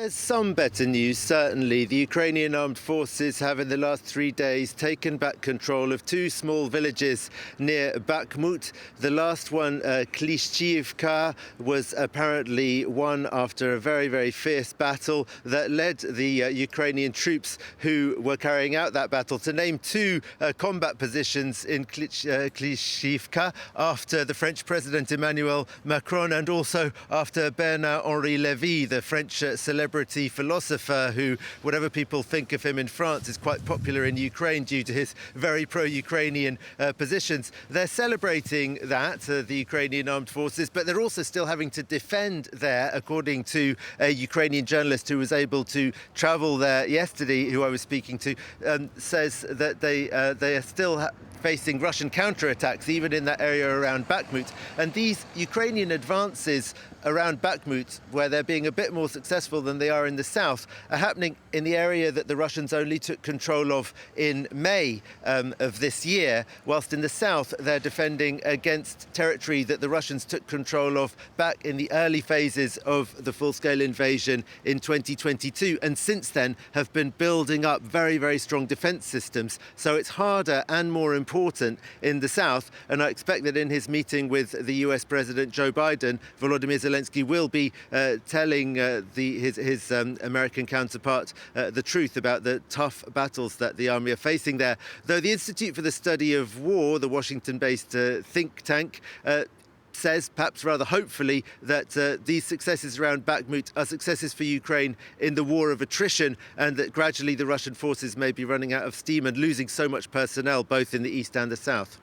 There's some better news, certainly. The Ukrainian armed forces have in the last 3 days taken back control of two small villages near Bakhmut. The last one, Kyiv, was apparently won after a very, very fierce battle that led the Ukrainian troops who were carrying out that battle to name two combat positions in Kyiv after the French President Emmanuel Macron and also after Bernard-Henri Lévy, the French celebrity philosopher who, whatever people think of him in France, is quite popular in Ukraine due to his very pro-Ukrainian positions. They're celebrating that, the Ukrainian armed forces, but they're also still having to defend there, according to a Ukrainian journalist who was able to travel there yesterday, who I was speaking to, says that they are still facing Russian counterattacks, even in that area around Bakhmut. And these Ukrainian advances around Bakhmut, where they're being a bit more successful than they are in the south, are happening in the area that the Russians only took control of in May of this year, whilst in the south they're defending against territory that the Russians took control of back in the early phases of the full-scale invasion in 2022, and since then have been building up very, very strong defence systems. So it's harder and more important in the south, and I expect that in his meeting with the US President Joe Biden, Volodymyr Zelensky will be telling his American counterpart the truth about the tough battles that the army are facing there. Though the Institute for the Study of War, the Washington-based think tank, says, perhaps rather hopefully, that these successes around Bakhmut are successes for Ukraine in the war of attrition, and that gradually the Russian forces may be running out of steam and losing so much personnel both in the east and the south.